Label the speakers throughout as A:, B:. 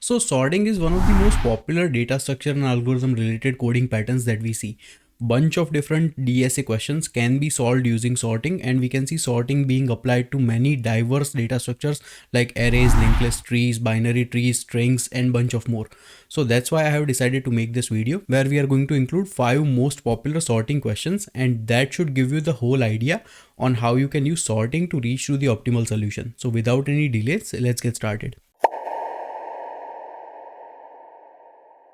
A: So sorting is one of the most popular data structure and algorithm related coding patterns that we see. Bunch of different DSA questions can be solved using sorting, and we can see sorting being applied to many diverse data structures like arrays, linked list trees, binary trees, strings, and bunch of more. So that's why I have decided to make this video where we are going to include 5 most popular sorting questions, and that should give you the whole idea on how you can use sorting to reach to the optimal solution. So without any delays, let's get started.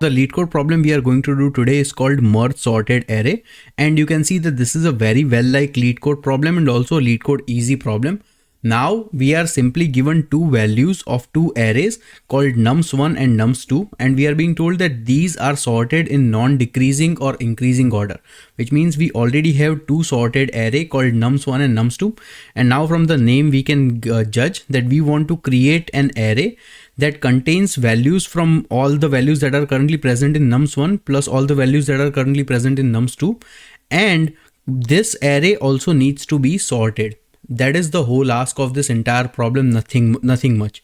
A: The LeetCode problem we are going to do today is called merge sorted array, and you can see that this is a very well like LeetCode problem and also a LeetCode easy problem. Now we are simply given two values of two arrays called nums1 and nums2, and we are being told that these are sorted in non-decreasing or increasing order, which means we already have two sorted array called nums1 and nums2. And now from the name we can judge that we want to create an array that contains values from all the values that are currently present in nums1 plus all the values that are currently present in nums2, and this array also needs to be sorted. That is the whole ask of this entire problem, nothing much.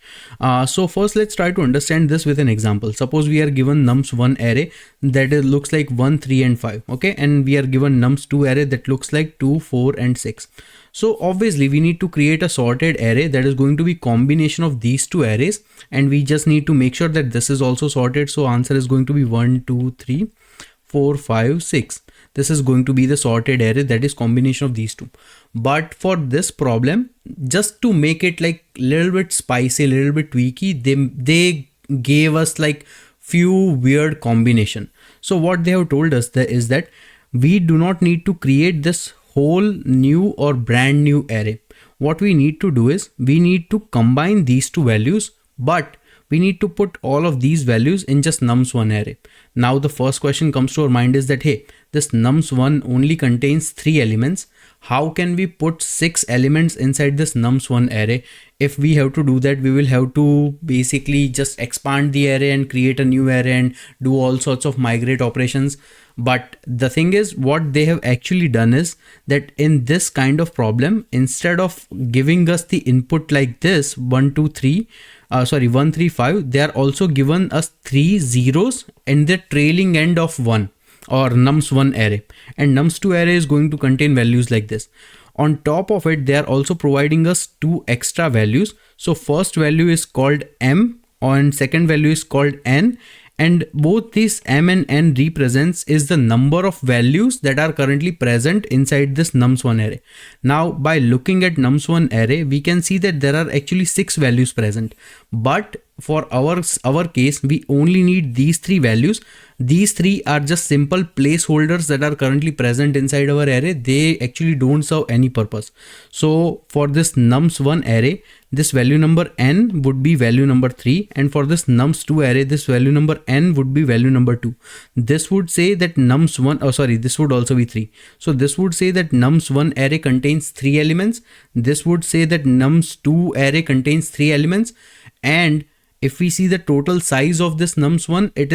A: So first let's try to understand this with an example. Suppose we are given nums1 array that looks like 1, 3 and 5, okay, and we are given nums2 array that looks like 2, 4 and 6. So obviously we need to create a sorted array that is going to be combination of these two arrays, and we just need to make sure that this is also sorted. So answer is going to be 1, 2, 3, 4, 5, 6. This is going to be the sorted array that is combination of these two. But for this problem, just to make it like a little bit spicy, a little bit tweaky, they gave us like few weird combination. So what they have told us is that we do not need to create this whole new or brand new array. What we need to do is we need to combine these two values, but we need to put all of these values in just nums1 array. Now the first question comes to our mind is that, hey, this nums1 only contains 3 elements. How can we put 6 elements inside this nums1 array? If we have to do that, we will have to basically just expand the array and create a new array and do all sorts of migrate operations. But the thing is, what they have actually done is that in this kind of problem, instead of giving us the input like this 1, 2, 3, 1, 3, 5, they are also given us 3 zeros in the trailing end of 1 or nums1 array, and nums2 array is going to contain values like this. On top of it, they are also providing us 2 extra values. So first value is called m and second value is called n, and both these m and n represents is the number of values that are currently present inside this nums1 array. Now by looking at nums1 array, we can see that there are actually 6 values present, but for our case, we only need these 3 values. These 3 are just simple placeholders that are currently present inside our array. They actually don't serve any purpose. So for this nums1 array, this value number n would be value number 3, and for this nums2 array, this value number n would be value number 2. This would say that nums1, this would also be 3. So this would say that nums1 array contains 3 elements. This would say that nums2 array contains 3 elements, and if we see the total size of this nums1, it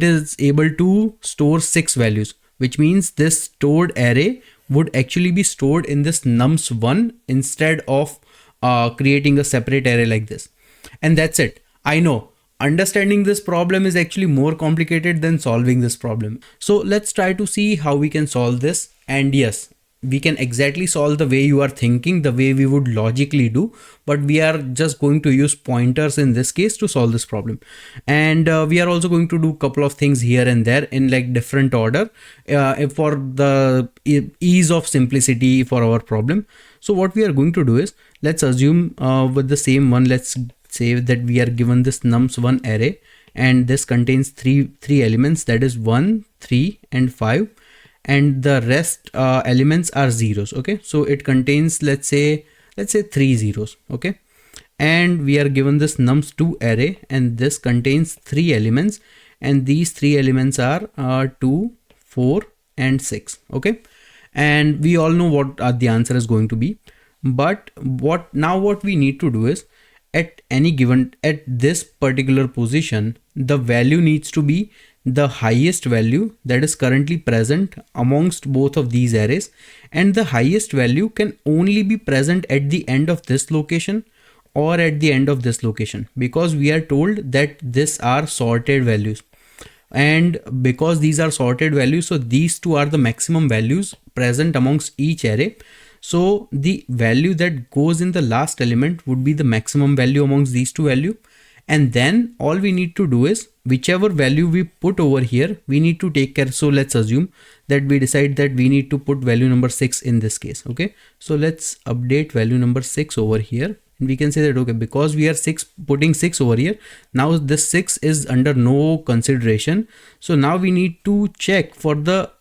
A: is able to store 6 values, which means this stored array would actually be stored in this nums1 instead of creating a separate array like this. And that's it. I know understanding this problem is actually more complicated than solving this problem. So let's try to see how we can solve this. And yes, we can exactly solve the way you are thinking, the way we would logically do, but we are just going to use pointers in this case to solve this problem. And we are also going to do a couple of things here and there in like different order for the ease of simplicity for our problem. So what we are going to do is, let's assume with the same one, let's say that we are given this nums1 array, and this contains three elements, that is 1, 3 and 5. And the rest elements are zeros. Okay, so it contains let's say 3 zeros. Okay, and we are given this nums2 array, and this contains 3 elements, and these 3 elements are 2, 4 and 6. Okay, and we all know what the answer is going to be. But what we need to do is, at this particular position, the value needs to be the highest value that is currently present amongst both of these arrays, and the highest value can only be present at the end of this location or at the end of this location, because we are told that these are sorted values. And because these are sorted values, so these two are the maximum values present amongst each array. So the value that goes in the last element would be the maximum value amongst these two values. And then all we need to do is whichever value we put over here, we need to take care. So let's assume that we decide that we need to put value number 6 in this case. Okay, so let's update value number 6 over here. And we can say that, okay, because we are putting 6 over here, now this 6 is under no consideration. So now we need to check for the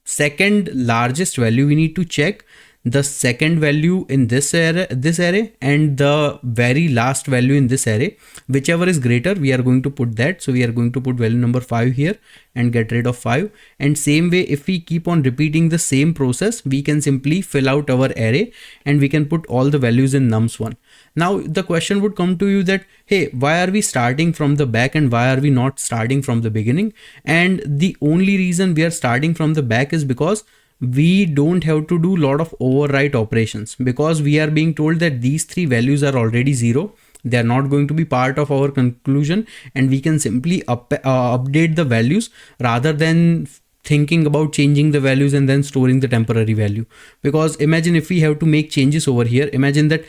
A: second largest value. We need to check the second value in this array and the very last value in this array. Whichever is greater, we are going to put that. So we are going to put value number 5 here and get rid of 5. And same way, if we keep on repeating the same process, we can simply fill out our array and we can put all the values in nums1. Now the question would come to you that, hey, why are we starting from the back and why are we not starting from the beginning? And the only reason we are starting from the back is because we don't have to do a lot of overwrite operations, because we are being told that these three values are already 0. They are not going to be part of our conclusion, and we can simply update the values rather than thinking about changing the values and then storing the temporary value. Because imagine if we have to make changes over here, imagine that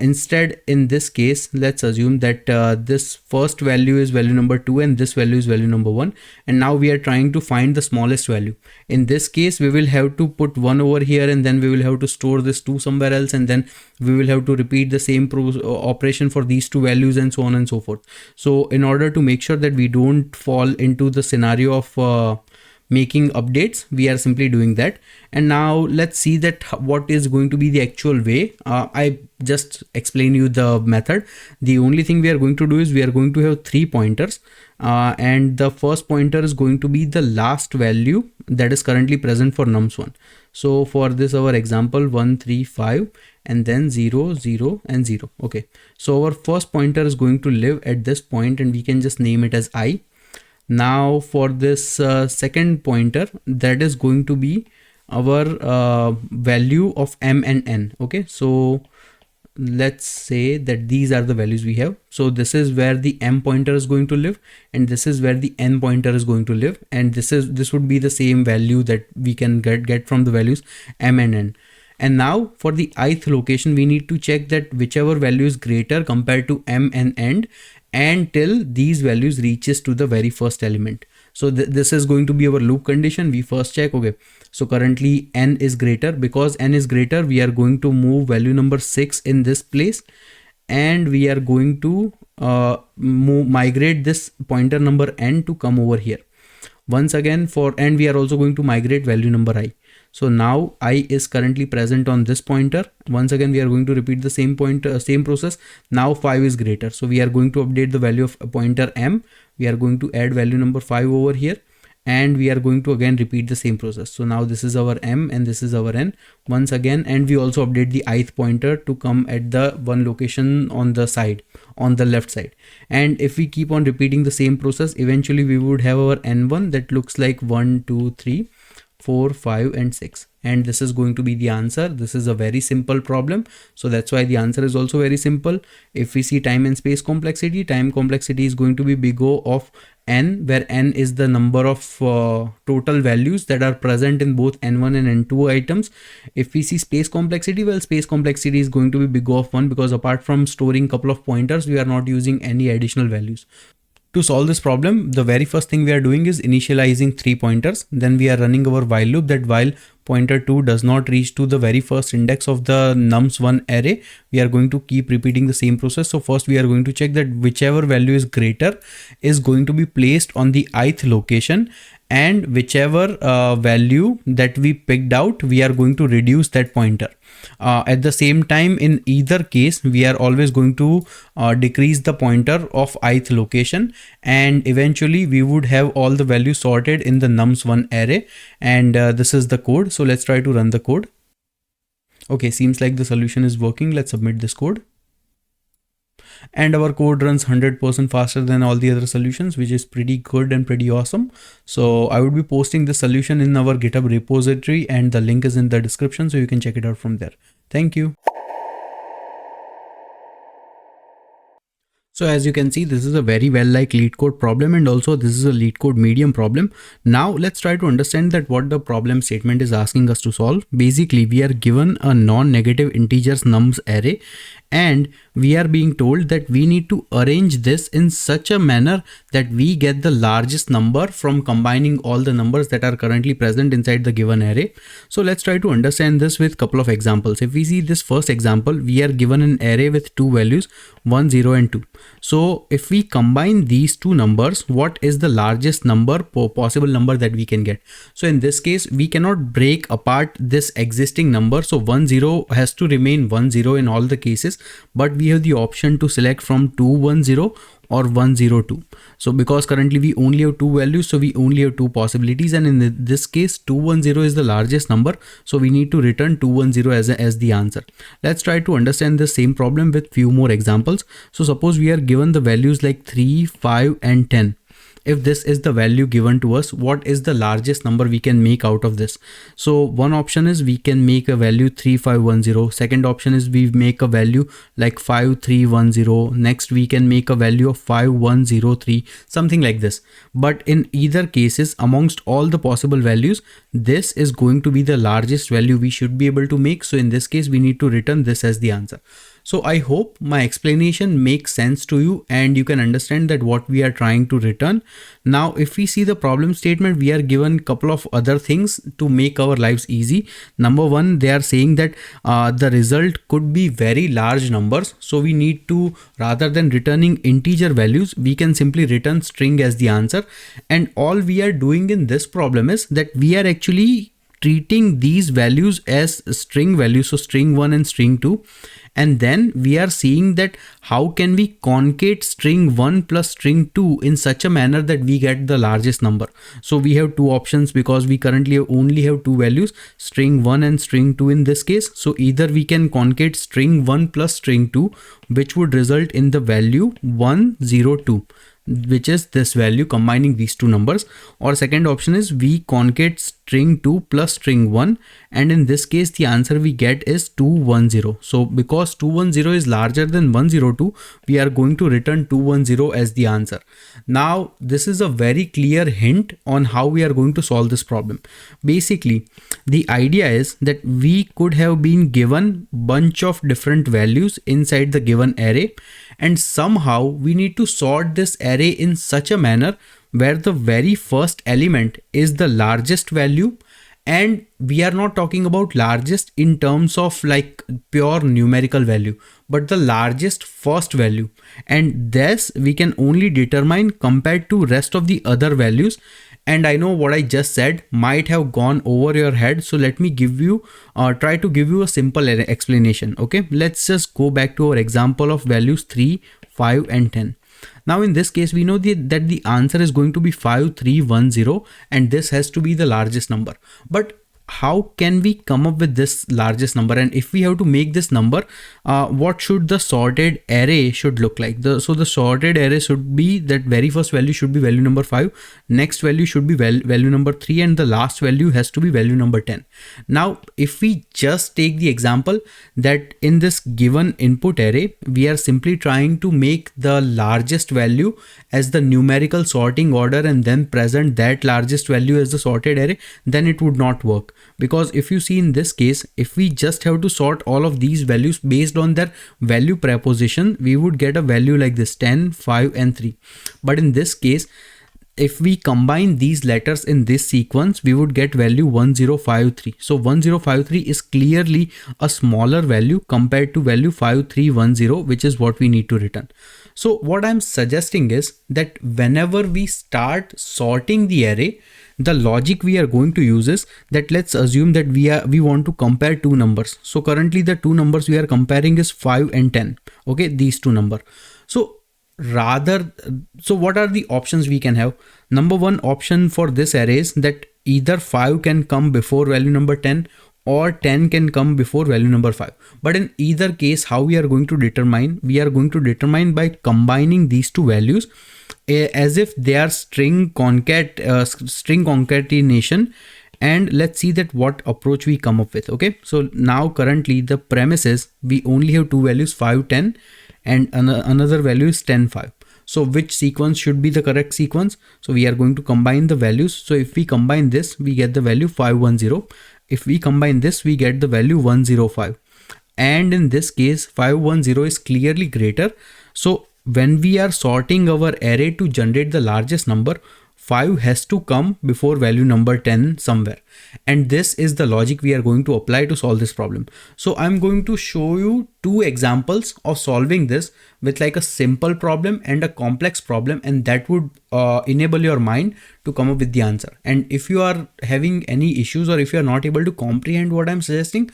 A: instead in this case, let's assume that this first value is value number 2 and this value is value number 1, and now we are trying to find the smallest value. In this case, we will have to put 1 over here and then we will have to store this 2 somewhere else, and then we will have to repeat the same operation for these two values and so on and so forth. So in order to make sure that we don't fall into the scenario of making updates, we are simply doing that. And now let's see that what is going to be the actual way. I just explain you the method. The only thing we are going to do is we are going to have 3 pointers, and the first pointer is going to be the last value that is currently present for nums1. So for this, our example 1 3 5 and then 0 0 and 0. Okay, so our first pointer is going to live at this point and we can just name it as I. Now for this second pointer, that is going to be our value of m and n. Okay, so let's say that these are the values we have. So this is where the m pointer is going to live and this is where the n pointer is going to live, and this would be the same value that we can get from the values m and n. And now for the ith location, we need to check that whichever value is greater compared to m and n until these values reaches to the very first element. So this is going to be our loop condition. We first check, okay, so currently n is greater. Because n is greater, we are going to move value number 6 in this place, and we are going to migrate this pointer number n to come over here. Once again and we are also going to migrate value number I. So now I is currently present on this pointer. Once again, we are going to repeat the same same process. Now 5 is greater. So we are going to update the value of pointer m. We are going to add value number 5 over here, and we are going to again repeat the same process. So now this is our m and this is our n once again, and we also update the ith pointer to come at the one location on the side, on the left side. And if we keep on repeating the same process, eventually we would have our n1 that looks like 1 2 3 4 5 and 6, and this is going to be the answer. This is a very simple problem, so that's why the answer is also very simple. If we see time and space complexity, time complexity is going to be big O of n, where n is the number of total values that are present in both n1 and n2 items. If we see space complexity, well, space complexity is going to be big O of 1, because apart from storing couple of pointers, we are not using any additional values. To solve this problem, the very first thing we are doing is initializing 3 pointers. Then we are running our while loop, that while pointer 2 does not reach to the very first index of the nums1 array, we are going to keep repeating the same process. So first we are going to check that whichever value is greater is going to be placed on the ith location, and whichever value that we picked out, we are going to reduce that pointer. At the same time, in either case, we are always going to decrease the pointer of ith location, and eventually we would have all the values sorted in the nums1 array. And this is the code. So let's try to run the code. Okay, seems like the solution is working. Let's submit this code. And our code runs 100% faster than all the other solutions, which is pretty good and pretty awesome. So I would be posting the solution in our GitHub repository, and the link is in the description, so you can check it out from there. Thank you. So as you can see, this is a very well like LeetCode problem, and also this is a LeetCode medium problem. Now let's try to understand that what the problem statement is asking us to solve. Basically, we are given a non-negative integers nums array, and we are being told that we need to arrange this in such a manner that we get the largest number from combining all the numbers that are currently present inside the given array. So let's try to understand this with a couple of examples. If we see this first example, we are given an array with two values 1, 0 and 2. So if we combine these two numbers, what is the largest number possible number that we can get? So in this case, we cannot break apart this existing number. So 1, 0 has to remain 1, 0 in all the cases, but we have the option to select from 2, 1, 0 or 1, 0, 2. So because currently we only have two values, so we only have two possibilities, and in this case 2, 1, 0 is the largest number, so we need to return 2, 1, 0 as the answer. Let's try to understand the same problem with few more examples. So suppose we are given the values like 3, 5 and 10. If this is the value given to us, what is the largest number we can make out of this? So one option is we can make a value 3510. Second option is we make a value like 5310. Next we can make a value of 5103, something like this. But in either cases, amongst all the possible values, this is going to be the largest value we should be able to make. So in this case, we need to return this as the answer. So I hope my explanation makes sense to you and you can understand that what we are trying to return. Now, if we see the problem statement, we are given a couple of other things to make our lives easy. Number one, they are saying that the result could be very large numbers. So we need to, rather than returning integer values, we can simply return string as the answer. And all we are doing in this problem is that we are actually treating these values as string values, so string 1 and string 2, and then we are seeing that how can we concate string 1 plus string 2 in such a manner that we get the largest number. So we have two options because we currently only have two values, string 1 and string 2 in this case. So either we can concate string 1 plus string 2, which would result in the value 102, which is this value combining these two numbers, or second option is we concate string 2 plus string 1, and in this case the answer we get is 210. So because 210 is larger than 102, we are going to return 210 as the answer. Now this is a very clear hint on how we are going to solve this problem. Basically the idea is that we could have been given bunch of different values inside the given array, and somehow we need to sort this array in such a manner where the very first element is the largest value, and we are not talking about largest in terms of like pure numerical value, but the largest first value, and this we can only determine compared to rest of the other values. And I know what I just said might have gone over your head, so let me give you try to give you a simple explanation. Okay, let's just go back to our example of values 3, 5 and 10. Now in this case, we know that the answer is going to be 5310, and this has to be the largest number. But how can we come up with this largest number? And if we have to make this number, what should the sorted array should look like? So the sorted array should be that very first value should be value number 5, next value should be value number 3, and the last value has to be value number 10. Now if we just take the example that in this given input array, we are simply trying to make the largest value as the numerical sorting order and then present that largest value as the sorted array, then it would not work. Because if you see in this case, if we just have to sort all of these values based on their value preposition, we would get a value like this 10, 5 and 3. But in this case, if we combine these letters in this sequence, we would get value 1053. So 1053 is clearly a smaller value compared to value 5310, which is what we need to return. So what I'm suggesting is that whenever we start sorting the array, the logic we are going to use is that let's assume that we want to compare two numbers. So currently the two numbers we are comparing is 5 and 10. Okay, these two numbers. So what are the options we can have? Number one option for this array is that either 5 can come before value number 10 or 10 can come before value number 5. But in either case, how we are going to determine? We are going to determine by combining these two values as if they are string concatenation, and let's see that what approach we come up with. Okay, so now currently the premise is we only have two values 5, 10, and another value is 10 5. So which sequence should be the correct sequence? So we are going to combine the values. So if we combine this, we get the value 510. If we combine this, we get the value 105. And in this case, 510 is clearly greater. So when we are sorting our array to generate the largest number, 5 has to come before value number 10 somewhere. And this is the logic we are going to apply to solve this problem. So I'm going to show you two examples of solving this with like a simple problem and a complex problem, and that would enable your mind to come up with the answer. And if you are having any issues or if you are not able to comprehend what I'm suggesting,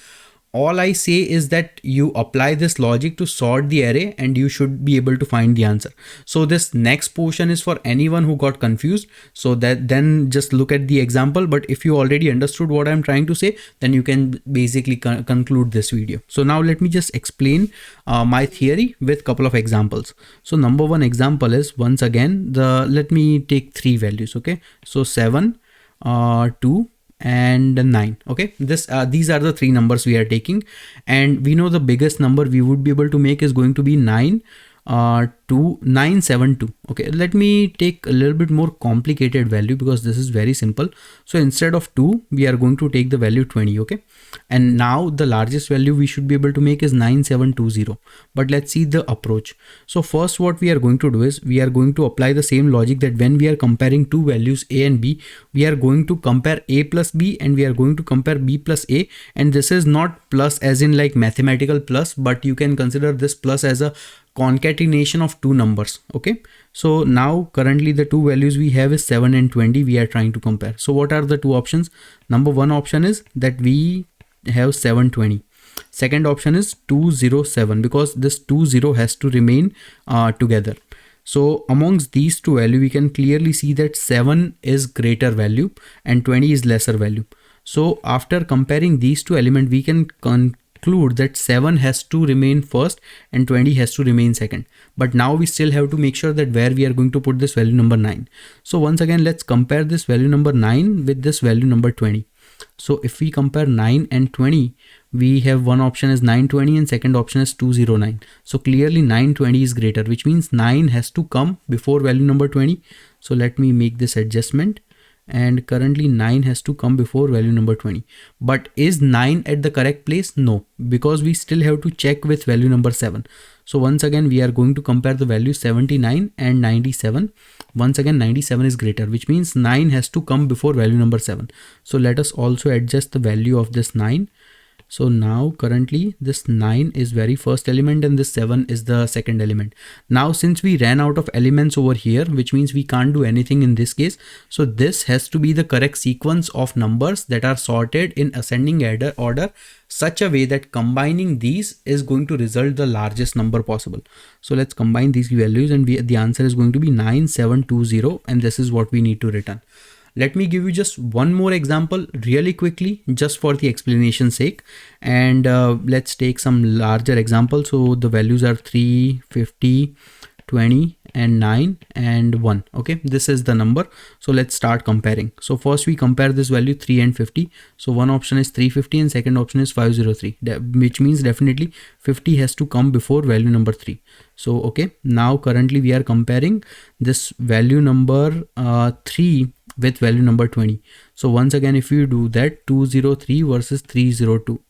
A: all I say is that you apply this logic to sort the array and you should be able to find the answer. So this next portion is for anyone who got confused. So that then just look at the example. But if you already understood what I'm trying to say, then you can basically conclude this video. So now let me just explain my theory with a couple of examples. So number one example is, once again, let me take three values. Okay. So 7, 2, and 9. Okay, these are the three numbers we are taking, and we know the biggest number we would be able to make is going to be 972. Okay, let me take a little bit more complicated value because this is very simple. So instead of 2, we are going to take the value 20. Okay, and now the largest value we should be able to make is 9720. But let's see the approach. So first what we are going to do is we are going to apply the same logic that when we are comparing two values A and B, we are going to compare A plus B and we are going to compare B plus A. And this is not plus as in like mathematical plus, but you can consider this plus as a concatenation of two numbers. Okay, so now currently the two values we have is 7 and 20 we are trying to compare. So what are the two options? Number one option is that we have 720. Second option is 207, because this 20 has to remain together. So amongst these two values, we can clearly see that 7 is greater value and 20 is lesser value. So after comparing these two elements, we can conclude that 7 has to remain first and 20 has to remain second. But now we still have to make sure that where we are going to put this value number 9. So once again, let's compare this value number 9 with this value number 20. So if we compare 9 and 20, we have one option is 920 and second option is 209. So clearly 920 is greater, which means 9 has to come before value number 20. So let me make this adjustment. And currently 9 has to come before value number 20. But is 9 at the correct place? No, because we still have to check with value number 7. So once again, we are going to compare the value 79 and 97. Once again, 97 is greater, which means 9 has to come before value number 7. So let us also adjust the value of this 9. So now currently this 9 is very first element and this 7 is the second element. Now since we ran out of elements over here, which means we can't do anything in this case. So this has to be the correct sequence of numbers that are sorted in ascending order such a way that combining these is going to result the largest number possible. So let's combine these values and the answer is going to be 9720, and this is what we need to return. Let me give you just one more example really quickly, just for the explanation sake. And let's take some larger example. So the values are 3, 50, 20 and 9 and 1. Okay, this is the number. So let's start comparing. So first we compare this value 3 and 50. So one option is 350 and second option is 503, which means definitely 50 has to come before value number 3. So okay, now currently we are comparing this value number 3 with value number 20. So once again, if you do that, 203 versus 302,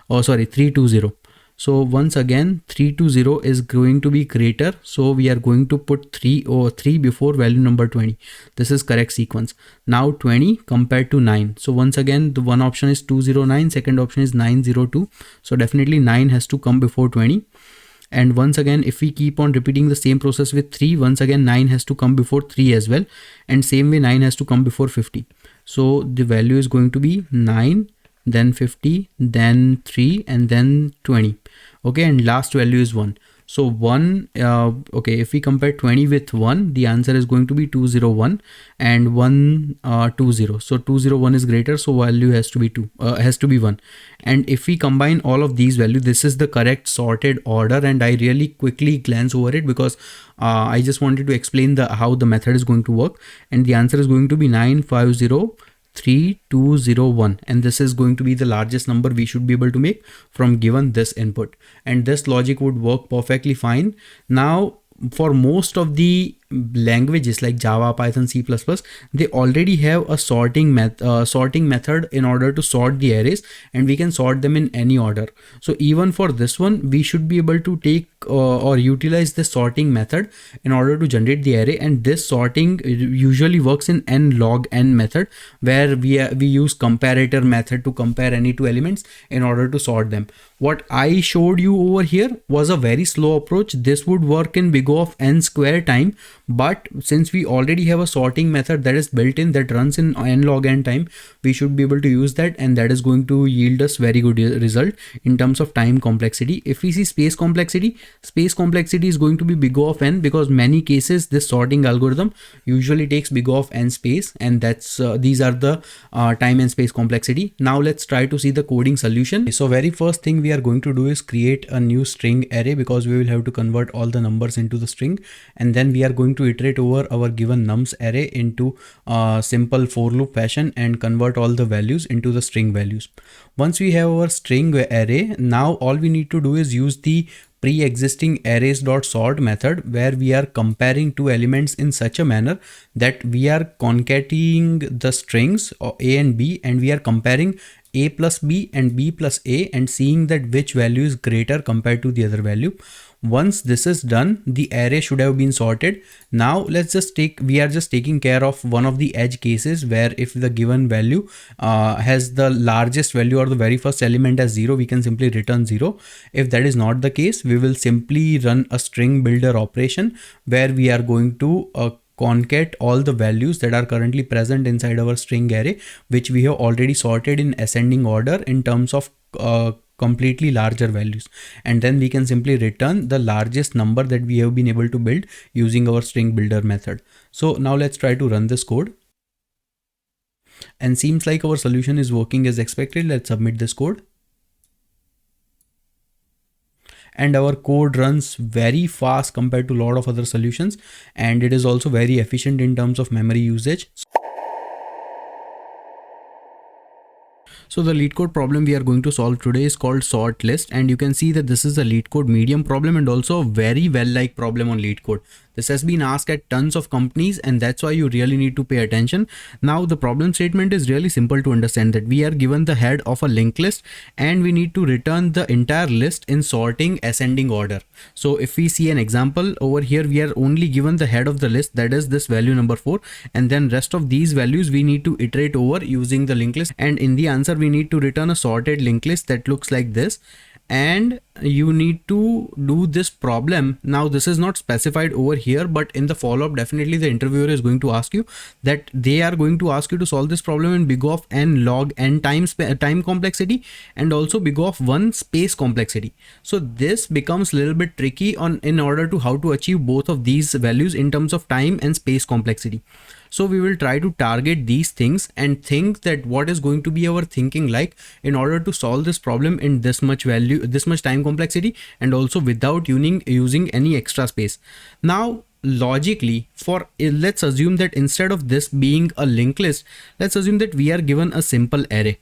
A: oh sorry, 320. So once again, 320 is going to be greater. So we are going to put 3 before value number 20. This is correct sequence. Now 20 compared to 9. So once again, the one option is 209, second option is 902. So definitely 9 has to come before 20. And once again, if we keep on repeating the same process with 3, once again 9 has to come before 3 as well. And same way 9 has to come before 50. So the value is going to be 9, then 50, then 3 and then 20. Okay, and last value is 1. So 1, okay, if we compare 20 with 1, the answer is going to be 201 and 120. So 201 is greater, so value has to be 1. And if we combine all of these values, this is the correct sorted order. And I really quickly glance over it because I just wanted to explain how the method is going to work. And the answer is going to be 950 3201, and this is going to be the largest number we should be able to make from given this input, and this logic would work perfectly fine. Now for most of the languages like Java, Python, C++, they already have a sorting method in order to sort the arrays, and we can sort them in any order. So even for this one, we should be able to take or utilize the sorting method in order to generate the array. And this sorting usually works in n log n method, where we use comparator method to compare any two elements in order to sort them. What I showed you over here was a very slow approach. This would work in big O of n square time, but since we already have a sorting method that is built in that runs in n log n time, we should be able to use that, and that is going to yield us very good result in terms of time complexity. If we see space complexity is going to be big O of n, because many cases this sorting algorithm usually takes big O of n space, and that's these are the time and space complexity. Now let's try to see the coding solution. So very first thing we are going to do is create a new string array, because we will have to convert all the numbers into the string, and then we are going to iterate over our given nums array into simple for loop fashion and convert all the values into the string values. Once we have our string array, now all we need to do is use the pre-existing arrays.sort method, where we are comparing two elements in such a manner that we are concatenating the strings a and b, and we are comparing a plus b and b plus a and seeing that which value is greater compared to the other value. Once this is done, the array should have been sorted. Now we are just taking care of one of the edge cases, where if the given value has the largest value or the very first element as 0, we can simply return 0. If that is not the case, we will simply run a string builder operation, where we are going to concat all the values that are currently present inside our string array, which we have already sorted in ascending order in terms of completely larger values, and then we can simply return the largest number that we have been able to build using our string builder method. So now let's try to run this code, and seems like our solution is working as expected. Let's submit this code, and our code runs very fast compared to a lot of other solutions, and it is also very efficient in terms of memory usage. So the LeetCode problem we are going to solve today is called sort list, and you can see that this is a LeetCode medium problem and also a very well-liked problem on LeetCode. This has been asked at tons of companies, and that's why you really need to pay attention. Now the problem statement is really simple to understand, that we are given the head of a linked list and we need to return the entire list in sorting ascending order. So if we see an example over here, we are only given the head of the list, that is this value number 4, and then rest of these values we need to iterate over using the linked list, and in the answer we need to return a sorted linked list that looks like this. And you need to do this problem. Now this is not specified over here, but in the follow-up definitely the interviewer is going to ask you that they are going to ask you to solve this problem in big O of n log n time complexity and also big O of 1 space complexity. So this becomes a little bit tricky in order to how to achieve both of these values in terms of time and space complexity. So we will try to target these things and think that what is going to be our thinking like in order to solve this problem in this much time complexity, and also without using any extra space. Now logically, let's assume that instead of this being a linked list, let's assume that we are given a simple array.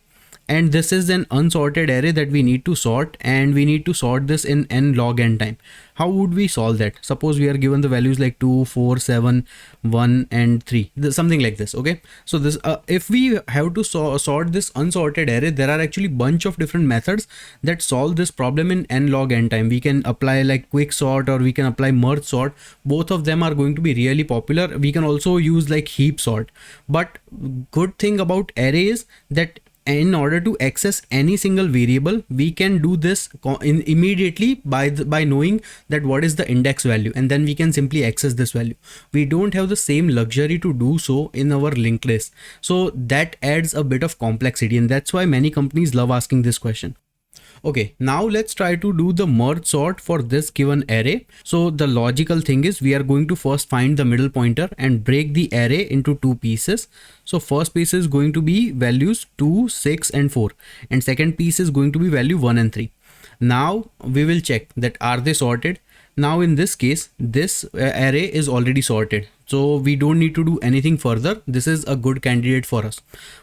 A: And this is an unsorted array that we need to sort, and we need to sort this in n log n time. How would we solve that? Suppose we are given the values like 2, 4, 7, 1 and 3, something like this. Okay, so this if we have to sort this unsorted array, there are actually bunch of different methods that solve this problem in n log n time. We can apply like quick sort, or we can apply merge sort. Both of them are going to be really popular. We can also use like heap sort. But good thing about array is that in order to access any single variable, we can do this immediately by knowing that what is the index value, and then we can simply access this value. We don't have the same luxury to do so in our linked list. So that adds a bit of complexity, and that's why many companies love asking this question. Okay, now let's try to do the merge sort for this given array. So the logical thing is we are going to first find the middle pointer and break the array into two pieces. So first piece is going to be values 2, 6 and 4, and second piece is going to be value 1 and 3. Now we will check that are they sorted. Now in this case, this array is already sorted, so we don't need to do anything further. This is a good candidate for us.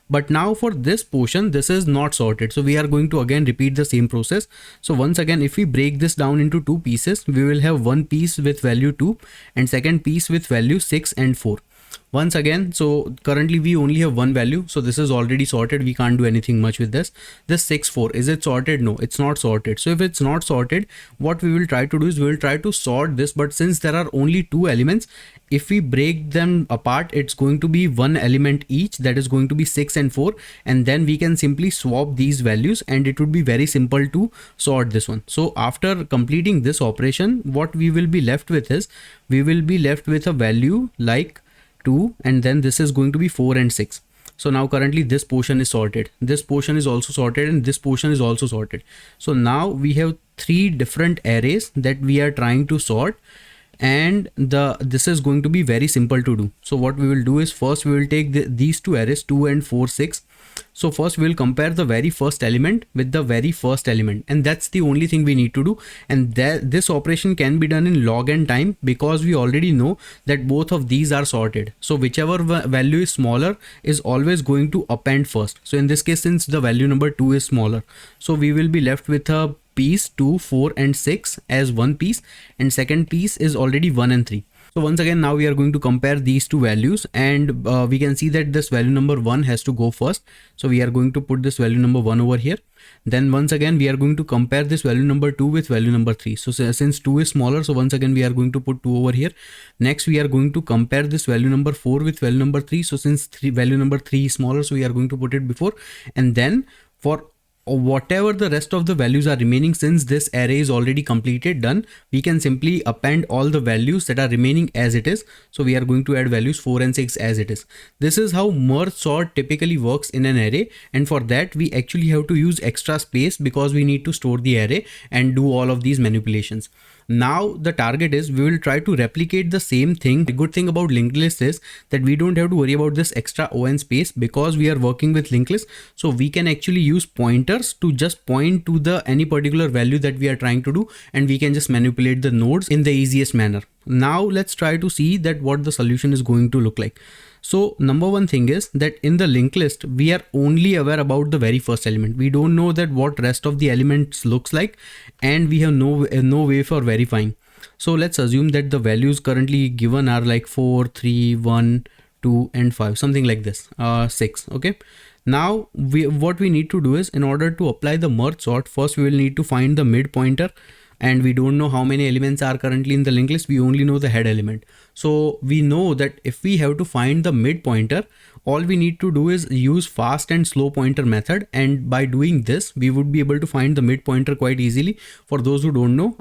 A: But now for this portion, this is not sorted, so we are going to again repeat the same process. So once again, if we break this down into two pieces, we will have one piece with value 2 and second piece with value 6 and 4. Once again, so currently we only have one value, so this is already sorted. We can't do anything much with this. This 6 4, is it sorted? No, it's not sorted. So if it's not sorted, what we will try to do is we will try to sort this, but since there are only two elements, if we break them apart, it's going to be one element each, that is going to be 6 and 4, and then we can simply swap these values and it would be very simple to sort this one. So after completing this operation, what we will be left with is we will be left with a value like 2, and then this is going to be 4 and 6. So now currently this portion is sorted, this portion is also sorted, and this portion is also sorted. So now we have three different arrays that we are trying to sort, and this is going to be very simple to do. So what we will do is first we will take these two arrays 2 and 4 6. So first we will compare the very first element with the very first element, and that's the only thing we need to do. And this operation can be done in log n time, because we already know that both of these are sorted. So whichever value is smaller is always going to append first. So in this case, since the value number 2 is smaller, so we will be left with a piece 2 4 and 6 as one piece, and second piece is already 1 and 3. So once again, now we are going to compare these two values, and we can see that this value number 1 has to go first. So we are going to put this value number 1 over here. Then once again, we are going to compare this value number 2 with value number 3. So since 2 is smaller, so once again, we are going to put 2 over here. Next, we are going to compare this value number 4 with value number 3. So since value number 3 is smaller, so we are going to put it before. And then for whatever the rest of the values are remaining, since this array is already completed, done, we can simply append all the values that are remaining as it is. So we are going to add values 4 and 6 as it is. This is how merge sort typically works in an array, and for that we actually have to use extra space because we need to store the array and do all of these manipulations. Now the target is we will try to replicate the same thing. The good thing about linked list is that we don't have to worry about this extra on space because we are working with linked list. So we can actually use pointers to just point to the any particular value that we are trying to do, and we can just manipulate the nodes in the easiest manner. Now let's try to see that what the solution is going to look like. So number one thing is that in the linked list, we are only aware about the very first element. We don't know that what rest of the elements looks like, and we have no way for verifying. So let's assume that the values currently given are like 4, 3, 1, 2, and 5, something like this, 6. Okay. Now what we need to do is, in order to apply the merge sort, first we will need to find the mid pointer. And we don't know how many elements are currently in the linked list. We only know the head element. So we know that if we have to find the mid pointer, all we need to do is use fast and slow pointer method. And by doing this, we would be able to find the mid pointer quite easily. For those who don't know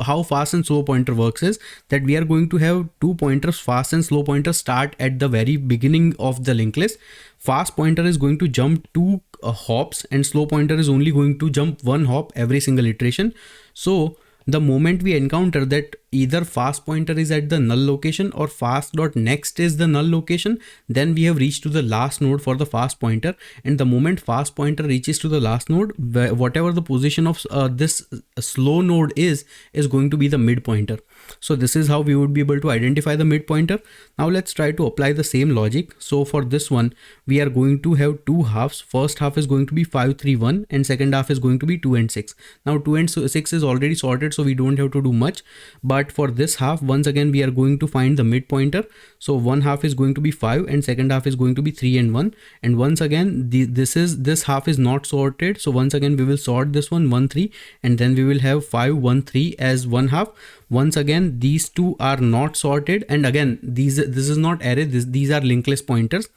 A: how fast and slow pointer works, is that we are going to have two pointers, fast and slow pointer, start at the very beginning of the linked list. Fast pointer is going to jump 2 hops, and slow pointer is only going to jump 1 hop every single iteration. So the moment we encounter that either fast pointer is at the null location or fast.next is the null location, then we have reached to the last node for the fast pointer. And the moment fast pointer reaches to the last node, whatever the position of this slow node is going to be the mid pointer. So this is how we would be able to identify the mid pointer. Now let's try to apply the same logic. So for this one, we are going to have two halves. First half is going to be 5, 3, 1, and second half is going to be 2 and 6. Now 2 and 6 is already sorted, so we don't have to do much. But for this half, once again, we are going to find the mid pointer. So one half is going to be 5 and second half is going to be 3 and 1. And once again, this half is not sorted. So once again, we will sort this one 1, 3, and then we will have 5, 1, 3 as one half. Once again, these two are not sorted, and again this is not array, these are linked list pointers.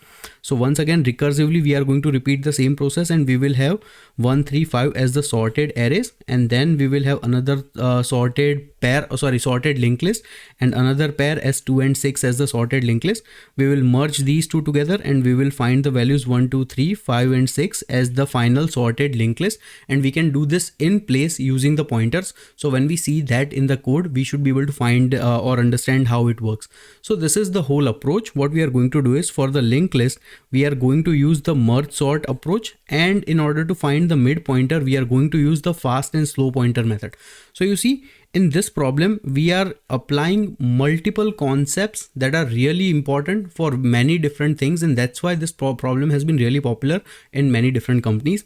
A: So once again, recursively we are going to repeat the same process, and we will have 1, 3, 5 as the sorted arrays, and then we will have another sorted linked list, and another pair as 2 and 6 as the sorted linked list. We will merge these two together, and we will find the values 1, 2, 3, 5 and 6 as the final sorted linked list, and we can do this in place using the pointers. So when we see that in the code, we should be able to find or understand how it works. So this is the whole approach. What we are going to do is, for the linked list, we are going to use the merge sort approach, and in order to find the mid pointer, we are going to use the fast and slow pointer method. So you see, In this problem, we are applying multiple concepts that are really important for many different things, and that's why this problem has been really popular in many different companies.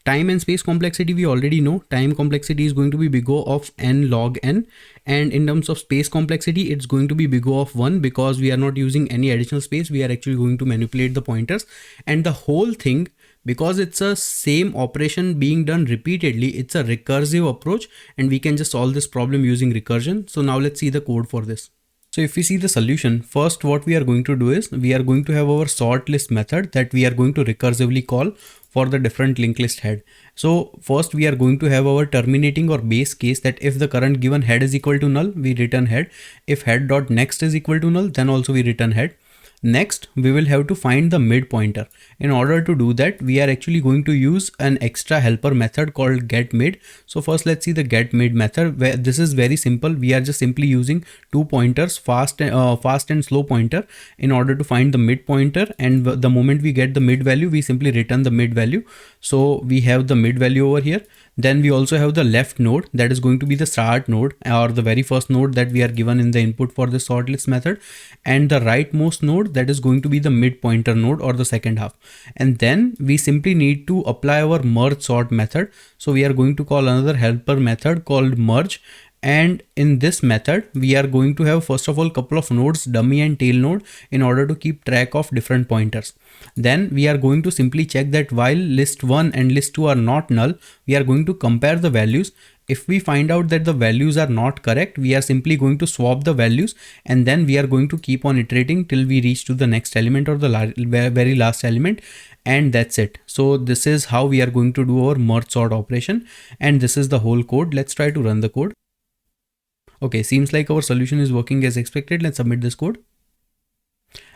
A: Time and space complexity, we already know. Time complexity is going to be big O of n log n, and in terms of space complexity, it's going to be big O of 1 because we are not using any additional space. We are actually going to manipulate the pointers, and the whole thing, because it's a same operation being done repeatedly, it's a recursive approach, and we can just solve this problem using recursion. So now let's see the code for this. So if we see the solution, first what we are going to do is we are going to have our sort list method that we are going to recursively call for the different linked list head. So first we are going to have our terminating or base case that if the current given head is equal to null, we return head. If head dot next is equal to null, then also we return head. Next, we will have to find the mid pointer. In order to do that, we are actually going to use an extra helper method called getMid. So first, let's see the getMid method, where this is very simple. We are just simply using two pointers, fast and slow pointer, in order to find the mid pointer. And the moment we get the mid value, we simply return the mid value. So we have the mid value over here. Then we also have the left node, that is going to be the start node, or the very first node that we are given in the input for the sort list method, and the rightmost node, that is going to be the mid pointer node or the second half. And then we simply need to apply our merge sort method. So we are going to call another helper method called merge. And in this method, we are going to have first of all couple of nodes, dummy and tail node, in order to keep track of different pointers. Then we are going to simply check that while list 1 and list 2 are not null, we are going to compare the values. If we find out that the values are not correct, we are simply going to swap the values, and then we are going to keep on iterating till we reach to the next element or the very last element. And that's it. So this is how we are going to do our merge sort operation. And this is the whole code. Let's try to run the code. Okay, seems like our solution is working as expected. Let's submit this code.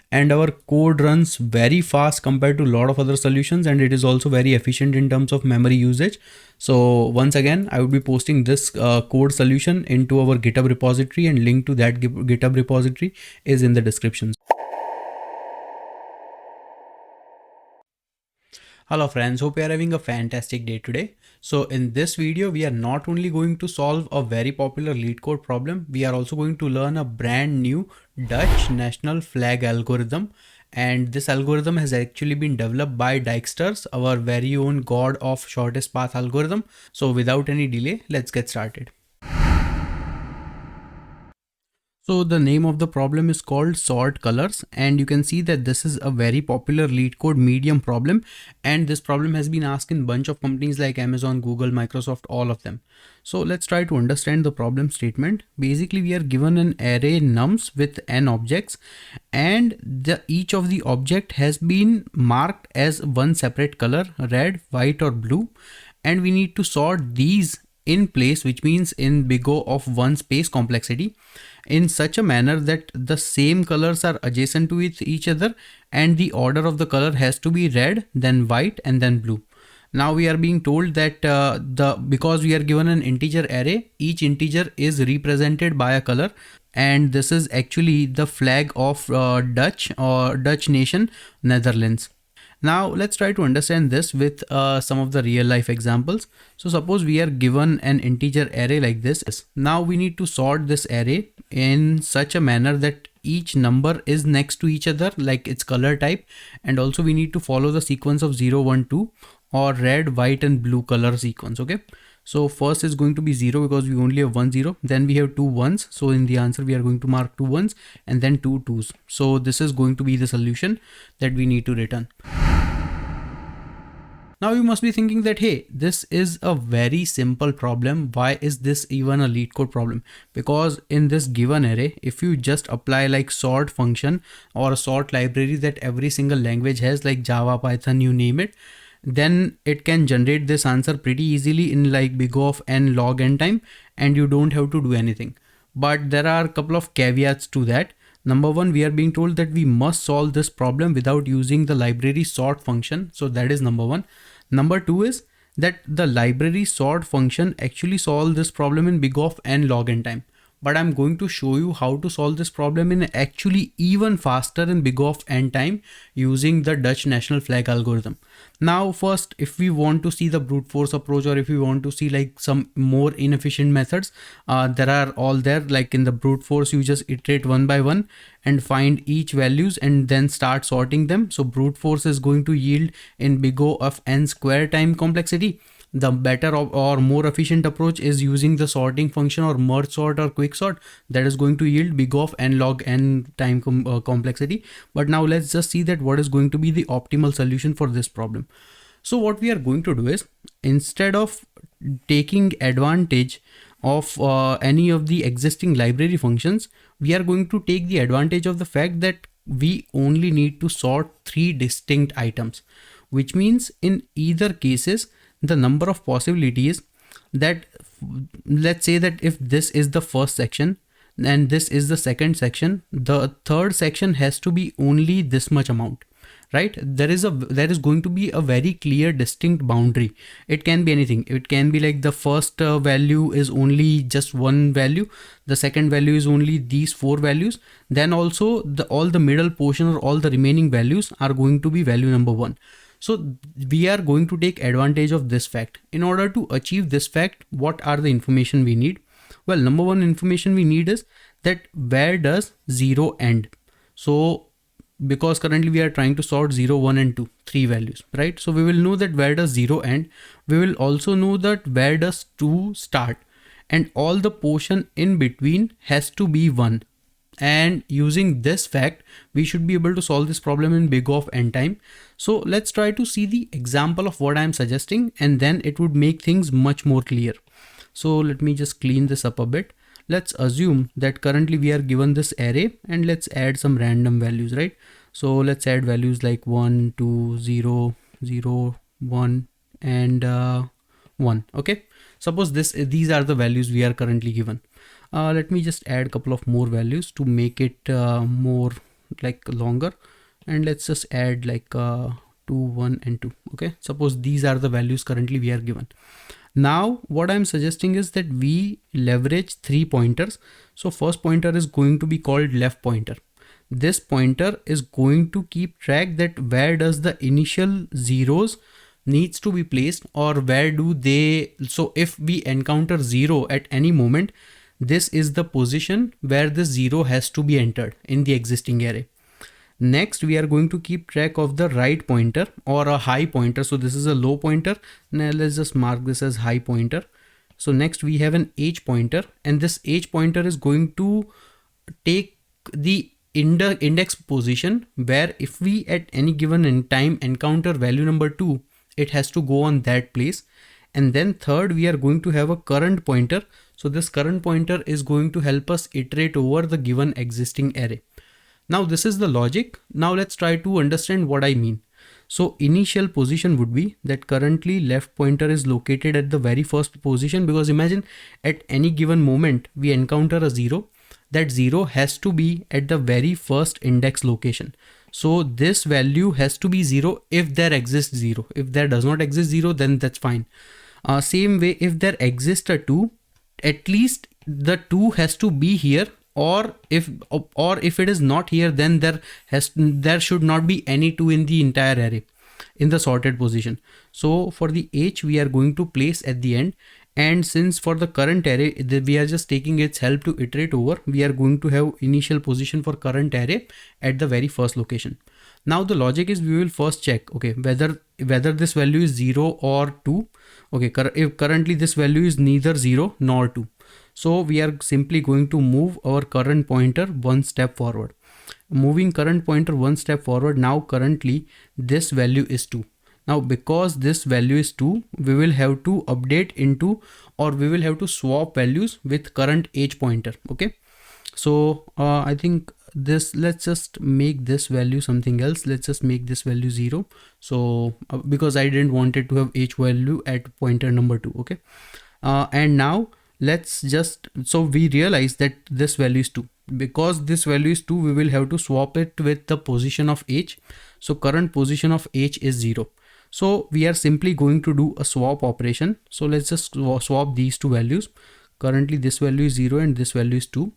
A: And our code runs very fast compared to a lot of other solutions, and it is also very efficient in terms of memory usage. So once again, I would be posting this code solution into our GitHub repository, and link to that GitHub repository is in the description. Hello friends, hope you are having a fantastic day today. So in this video, we are not only going to solve a very popular LeetCode problem, we are also going to learn a brand new Dutch national flag algorithm. And this algorithm has actually been developed by Dijksters, our very own god of shortest path algorithm. So without any delay, let's get started. So the name of the problem is called sort colors, and you can see that this is a very popular LeetCode medium problem, and this problem has been asked in a bunch of companies like Amazon, Google, Microsoft, all of them. So let's try to understand the problem statement. Basically, we are given an array nums with n objects, and each of the object has been marked as one separate color, red, white or blue, and we need to sort these in place, which means in big O of 1 space complexity, in such a manner that the same colors are adjacent to each other, and the order of the color has to be red, then white, and then blue. Now we are being told that because we are given an integer array, each integer is represented by a color, and this is actually the flag of Dutch nation, Netherlands. Now let's try to understand this with some of the real life examples. So suppose we are given an integer array like this. Now we need to sort this array in such a manner that each number is next to each other, like its color type, and also we need to follow the sequence of 0, 1, 2 or red, white and blue color sequence. Okay, so first is going to be 0 because we only have 1 0, then we have 2 1s, so in the answer we are going to mark 2 1s and then 2 2s. So this is going to be the solution that we need to return. Now you must be thinking that, hey, this is a very simple problem. Why is this even a LeetCode problem? Because in this given array, if you just apply like sort function or a sort library that every single language has, like Java, Python, you name it, then it can generate this answer pretty easily in like big O of n log n time, and you don't have to do anything. But there are a couple of caveats to that. Number one, we are being told that we must solve this problem without using the library sort function. So that is number one. Number two is that the library sort function actually solves this problem in big O of n log n time. but I'm going to show you how to solve this problem in actually even faster in big O of n time using the Dutch national flag algorithm. Now first, if we want to see the brute force approach, or if we want to see like some more inefficient methods, there are all there. Like in the brute force, you just iterate one by one and find each values and then start sorting them. So brute force is going to yield in big O of n square time complexity. The better or more efficient approach is using the sorting function or merge sort or quick sort, that is going to yield big O of n log n time complexity. But now let's just see that what is going to be the optimal solution for this problem. So what we are going to do is, instead of taking advantage of any of the existing library functions, we are going to take the advantage of the fact that we only need to sort 3 distinct items, which means in either cases the number of possibilities that, let's say that if this is the first section and this is the second section, the third section has to be only this much amount, right? There is going to be a very clear distinct boundary. It can be anything. It can be like the first value is only just one value, the second value is only these 4 values, then also all the middle portion or all the remaining values are going to be value number 1. So we are going to take advantage of this fact. In order to achieve this fact, what are the information we need? Well, number 1 information we need is that where does 0 end? So because currently we are trying to sort 0, 1 and 2, 3 values, right? So we will know that where does 0 end. We will also know that where does 2 start, and all the portion in between has to be 1. And using this fact, we should be able to solve this problem in big O of n time. So let's try to see the example of what I'm suggesting, and then it would make things much more clear. So let me just clean this up a bit. Let's assume that currently we are given this array, and let's add some random values, right? So let's add values like 1, 2, 0, 0, 1 and 1. Okay, suppose these are the values we are currently given. Let me just add a couple of more values to make it more like longer, and let's just add like 2, 1 and 2. Okay, suppose these are the values currently we are given. Now what I'm suggesting is that we leverage 3 pointers. So first pointer is going to be called left pointer. This pointer is going to keep track that where does the initial zeros needs to be placed, or where do they, so if we encounter 0 at any moment, this is the position where the 0 has to be entered in the existing array. Next, we are going to keep track of the right pointer or a high pointer. So this is a low pointer. Now let's just mark this as high pointer. So next we have an H pointer, and this H pointer is going to take the index position where if we at any given time encounter value number 2, it has to go on that place. And then third, we are going to have a current pointer. So this current pointer is going to help us iterate over the given existing array. Now this is the logic. Now let's try to understand what I mean. So initial position would be that currently left pointer is located at the very first position, because imagine at any given moment we encounter a 0. That 0 has to be at the very first index location. So this value has to be 0 if there exists 0. If there does not exist 0, then that's fine. Same way, if there exists a 2, at least the 2 has to be here, or if it is not here, then there should not be any 2 in the entire array in the sorted position. So for the H, we are going to place at the end, and since for the current array we are just taking its help to iterate over, we are going to have initial position for current array at the very first location. Now the logic is we will first check, okay, whether this value is 0 or 2. Okay, if currently this value is neither 0 nor 2. So we are simply going to move our current pointer one step forward. Moving current pointer one step forward, now currently this value is 2. Now because this value is 2, we will have to update into, or we will have to swap values with current H pointer. Okay, so I think this, let's just make this value something else. Let's just make this value 0. So because I didn't want it to have H value at pointer number 2. Okay, and now let's just, so we realize that this value is 2. Because this value is 2, we will have to swap it with the position of H. So current position of H is 0. So we are simply going to do a swap operation. So let's just swap these two values. Currently this value is 0 and this value is 2.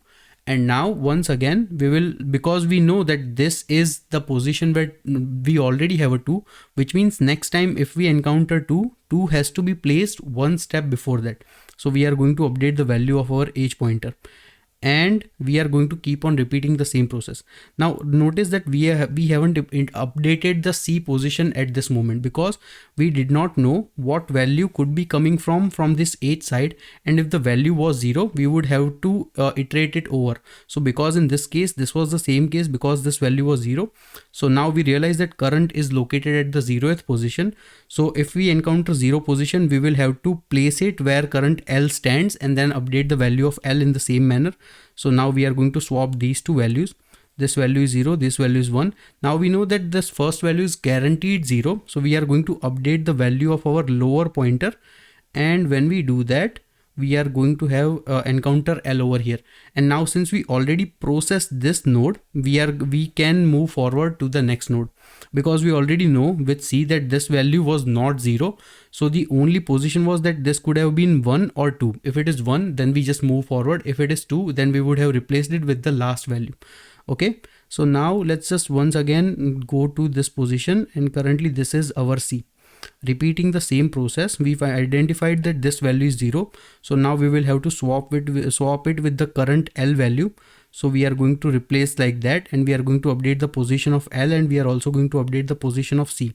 A: And now once again we will, because we know that this is the position where we already have a 2, which means next time if we encounter 2 has to be placed one step before that. So we are going to update the value of our age pointer, and we are going to keep on repeating the same process. Now notice that we haven't updated the C position at this moment because we did not know what value could be coming from this age side, and if the value was 0 we would have to iterate it over. So because in this case this was the same case, because this value was 0, so now we realize that current is located at the 0th position. So if we encounter 0 position, we will have to place it where current L stands and then update the value of L in the same manner. So now we are going to swap these two values. This value is 0, this value is 1. Now we know that this first value is guaranteed 0. So we are going to update the value of our lower pointer. And when we do that, we are going to have encounter L over here. And now since we already processed this node, we can move forward to the next node, because we already know with C that this value was not 0. So the only position was that this could have been 1 or 2. If it is 1, then we just move forward. If it is 2, then we would have replaced it with the last value. Okay, so now let's just once again go to this position, and currently this is our C. Repeating the same process, we've identified that this value is 0. So now we will have to swap it with the current L value. So we are going to replace like that, and we are going to update the position of L, and we are also going to update the position of C.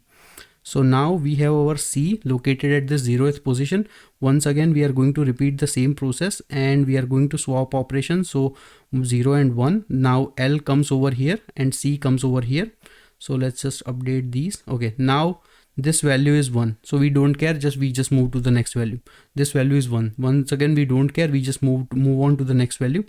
A: So now we have our C located at the 0th position. Once again, we are going to repeat the same process, and we are going to swap operations. So 0 and 1. Now L comes over here and C comes over here. So let's just update these. Okay, now this value is 1. So we don't care, we just move to the next value. This value is 1. Once again, we don't care, we just move on to the next value.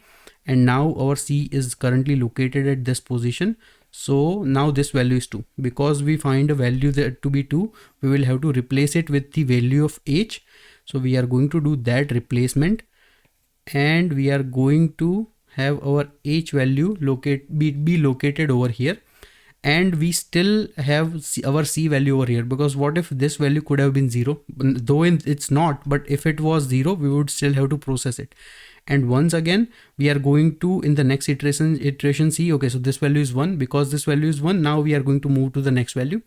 A: And now our C is currently located at this position. So now this value is 2. Because we find a value that to be 2, we will have to replace it with the value of H. So we are going to do that replacement, and we are going to have our H value be located over here. And we still have our C value over here, because what if this value could have been 0, though it's not, but if it was 0, we would still have to process it. And once again, we are going to, in the next iteration see, okay, so this value is 1. Because this value is 1, now we are going to move to the next value.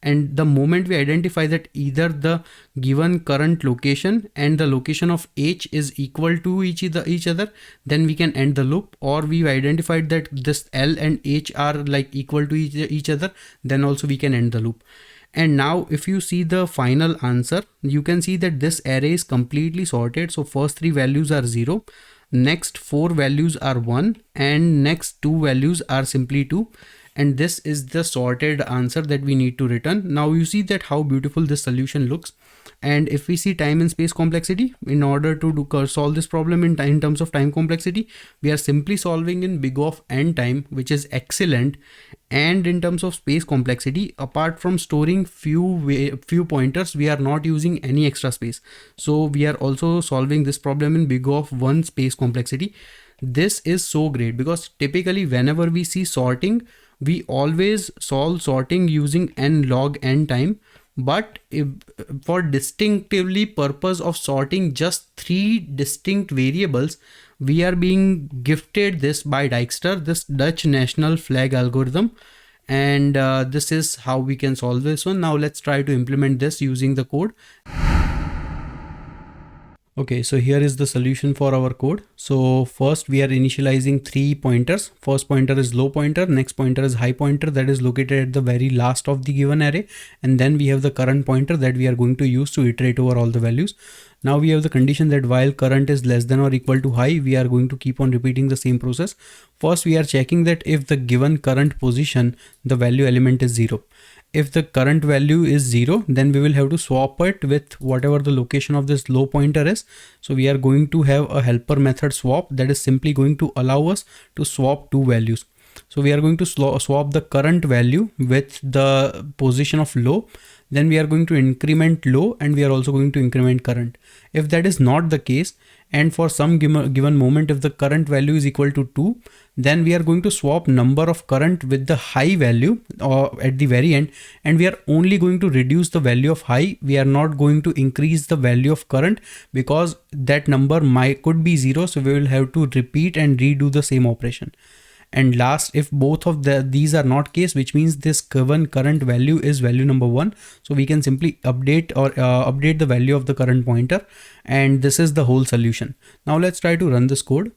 A: And the moment we identify that either the given current location and the location of H is equal to each other, then we can end the loop. Or we've identified that this L and H are like equal to each other, then also we can end the loop. And now if you see the final answer, you can see that this array is completely sorted. So first 3 values are 0, next 4 values are 1, and next 2 values are simply 2. And this is the sorted answer that we need to return. Now you see that how beautiful this solution looks. And if we see time and space complexity, in order to solve this problem in terms of time complexity, we are simply solving in big O of n time, which is excellent. And in terms of space complexity, apart from storing few pointers, we are not using any extra space. So we are also solving this problem in big O of 1 space complexity. This is so great, because typically whenever we see sorting, we always solve sorting using n log n time. But for distinctively purpose of sorting just 3 distinct variables, we are being gifted this by Dijkstra, this Dutch national flag algorithm. And this is how we can solve this one. Now let's try to implement this using the code. Okay, so here is the solution for our code. So first we are initializing 3 pointers. First pointer is low pointer, next pointer is high pointer, that is located at the very last of the given array. And then we have the current pointer that we are going to use to iterate over all the values. Now we have the condition that while current is less than or equal to high, we are going to keep on repeating the same process. First we are checking that if the given current position, the value element is 0. If the current value is 0, then we will have to swap it with whatever the location of this low pointer is. So we are going to have a helper method swap that is simply going to allow us to swap 2 values. So we are going to swap the current value with the position of low. Then we are going to increment low, and we are also going to increment current. If that is not the case, and for some given moment, if the current value is equal to 2, Then we are going to swap number of current with the high value at the very end, and we are only going to reduce the value of high. We are not going to increase the value of current because that number could be 0, so we will have to repeat and redo the same operation. And last, if both of these are not case, which means this given current value is value number 1, so we can simply update or update the value of the current pointer, and this is the whole solution. Now let's try to run this code.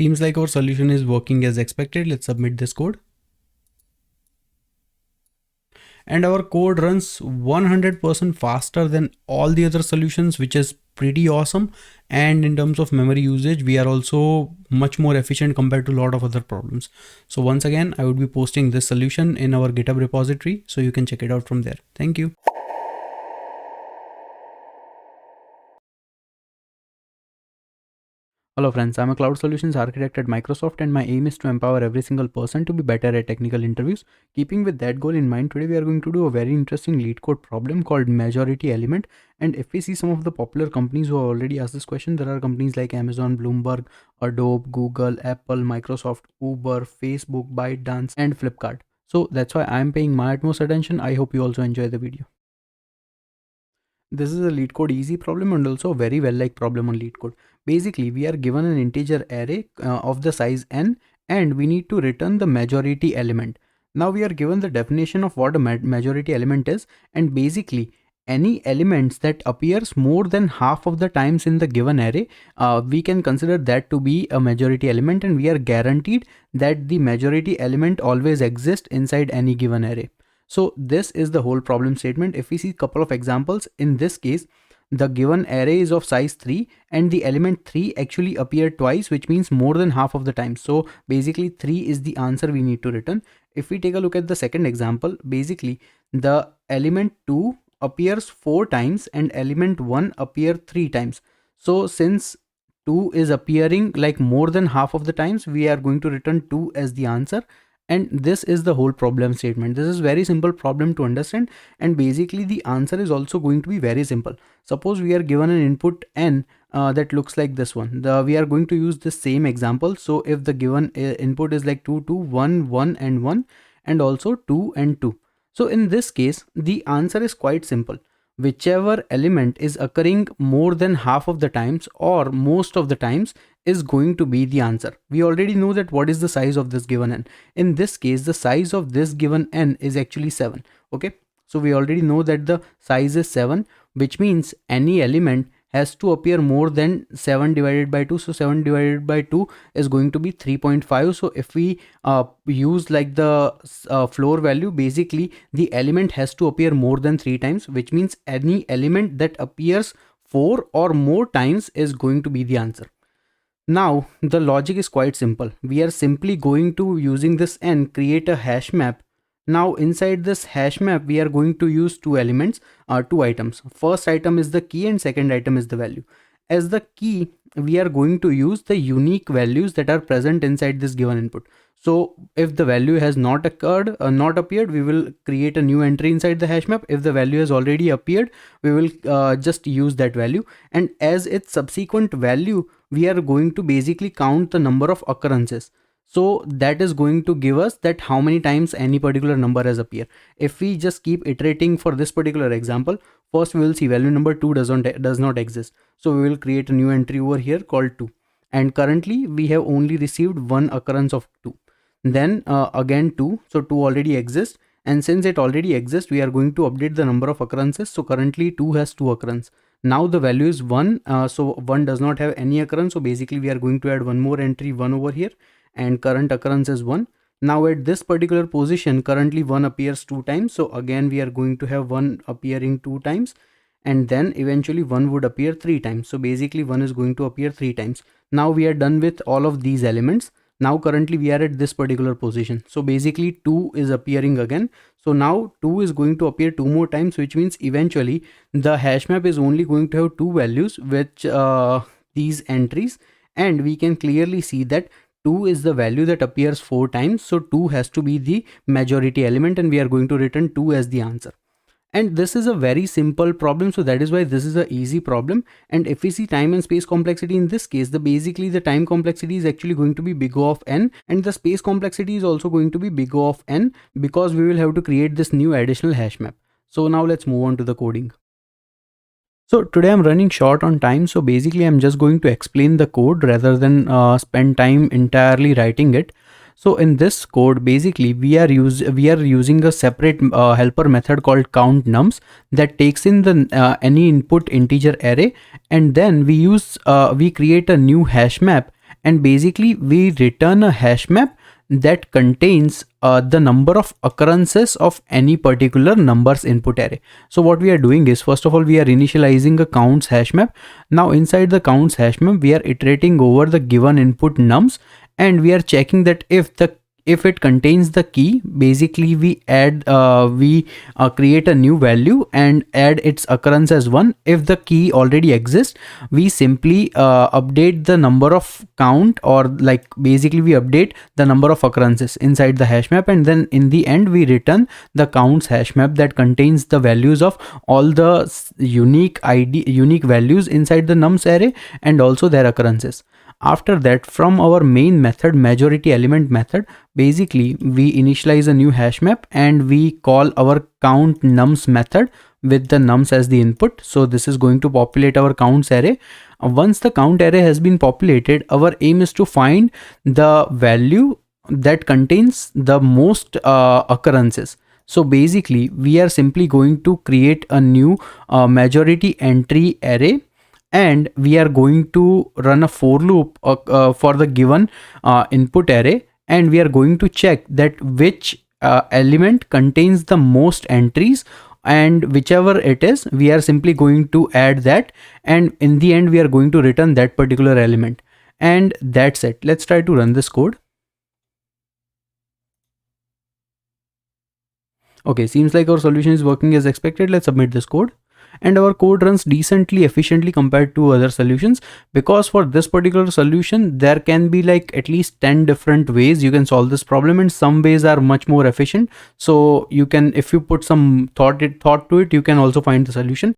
A: Seems like our solution is working as expected. Let's submit this code. And our code runs 100% faster than all the other solutions, which is pretty awesome. And in terms of memory usage, we are also much more efficient compared to a lot of other problems. So once again, I would be posting this solution in our GitHub repository, so you can check it out from there. Thank you. Hello friends, I'm a cloud solutions architect at Microsoft, and my aim is to empower every single person to be better at technical interviews. Keeping with that goal in mind, today we are going to do a very interesting LeetCode problem called majority element. And if we see some of the popular companies who have already asked this question, there are companies like Amazon, Bloomberg, Adobe, Google, Apple, Microsoft, Uber, Facebook, ByteDance, and Flipkart. So that's why I'm paying my utmost attention. I hope you also enjoy the video. This is a LeetCode easy problem and also a very well-liked problem on LeetCode. Basically, we are given an integer array of the size n, and we need to return the majority element. Now we are given the definition of what a majority element is, and basically any elements that appears more than half of the times in the given array, we can consider that to be a majority element, and we are guaranteed that the majority element always exists inside any given array. So this is the whole problem statement. If we see a couple of examples, in this case, the given array is of size 3 and the element 3 actually appeared twice, which means more than half of the time. So basically 3 is the answer we need to return. If we take a look at the second example, basically the element 2 appears 4 times and element 1 appear 3 times. So since 2 is appearing like more than half of the times, we are going to return 2 as the answer. And this is the whole problem statement. This is very simple problem to understand, and basically the answer is also going to be very simple. Suppose we are given an input n that looks like this one. We are going to use the same example. So if the given input is like 2, 2, 1, 1 and 1, and also 2 and 2. So in this case, the answer is quite simple. Whichever element is occurring more than half of the times or most of the times is going to be the answer. We already know that what is the size of this given n. In this case, the size of this given n is actually 7. Okay, so we already know that the size is 7, which means any element has to appear more than 7 divided by 2. So 7 divided by 2 is going to be 3.5. So if we use like the floor value, basically the element has to appear more than 3 times, which means any element that appears 4 or more times is going to be the answer. Now the logic is quite simple. We are simply going to, using this n, create a hash map. Now inside this hash map, we are going to use two elements, two items. First item is the key and second item is the value. As the key, we are going to use the unique values that are present inside this given input. So if the value has not appeared, we will create a new entry inside the hash map. If the value has already appeared, we will just use that value. And as its subsequent value, we are going to basically count the number of occurrences. So that is going to give us that how many times any particular number has appeared. If we just keep iterating for this particular example, first we will see value number 2 does not exist. So we will create a new entry over here called 2. And currently we have only received one occurrence of 2. Then again 2. So 2 already exists. And since it already exists, we are going to update the number of occurrences. So currently 2 has 2 occurrences. Now the value is 1. So 1 does not have any occurrence. So basically we are going to add one more entry, 1 over here. And current occurrence is 1. Now at this particular position, currently 1 appears 2 times. So again, we are going to have 1 appearing 2 times. And then eventually 1 would appear 3 times. So basically 1 is going to appear 3 times. Now we are done with all of these elements. Now currently we are at this particular position. So basically 2 is appearing again. So now 2 is going to appear 2 more times, which means eventually the hash map is only going to have 2 values, which these entries. And we can clearly see that 2 is the value that appears 4 times. So 2 has to be the majority element, and we are going to return 2 as the answer. And this is a very simple problem, so that is why this is a easy problem. And if we see time and space complexity in this case, basically the time complexity is actually going to be big O of n, and the space complexity is also going to be big O of n, because we will have to create this new additional hash map. So now let's move on to the coding. So today I'm running short on time, so basically I'm just going to explain the code rather than spend time entirely writing it. So in this code, basically we are using a separate helper method called count nums that takes in the any input integer array, and then we create a new hash map, and basically we return a hash map that contains the number of occurrences of any particular numbers input array. So what we are doing is, first of all, we are initializing a counts hash map. Now inside the counts hash map, we are iterating over the given input nums, and we are checking that if it contains the key, basically we create a new value and add its occurrence as 1. If the key already exists, we simply update the number of count, or like basically we update the number of occurrences inside the hash map, and then in the end we return the counts hash map that contains the values of all the unique values inside the nums array and also their occurrences. After that, from our main method, majority element method, basically we initialize a new hash map and we call our count nums method with the nums as the input. So this is going to populate our counts array. Once the count array has been populated, our aim is to find the value that contains the most occurrences. So basically we are simply going to create a new majority entry array, and we are going to run a for loop for the given input array, and we are going to check that which element contains the most entries, and whichever it is, we are simply going to add that, and in the end we are going to return that particular element. And that's it. Let's try to run this code. Okay, seems like our solution is working as expected. Let's submit this code. And our code runs decently efficiently compared to other solutions, because for this particular solution there can be like at least 10 different ways you can solve this problem, and some ways are much more efficient. So you can, if you put some thought to it, you can also find the solution.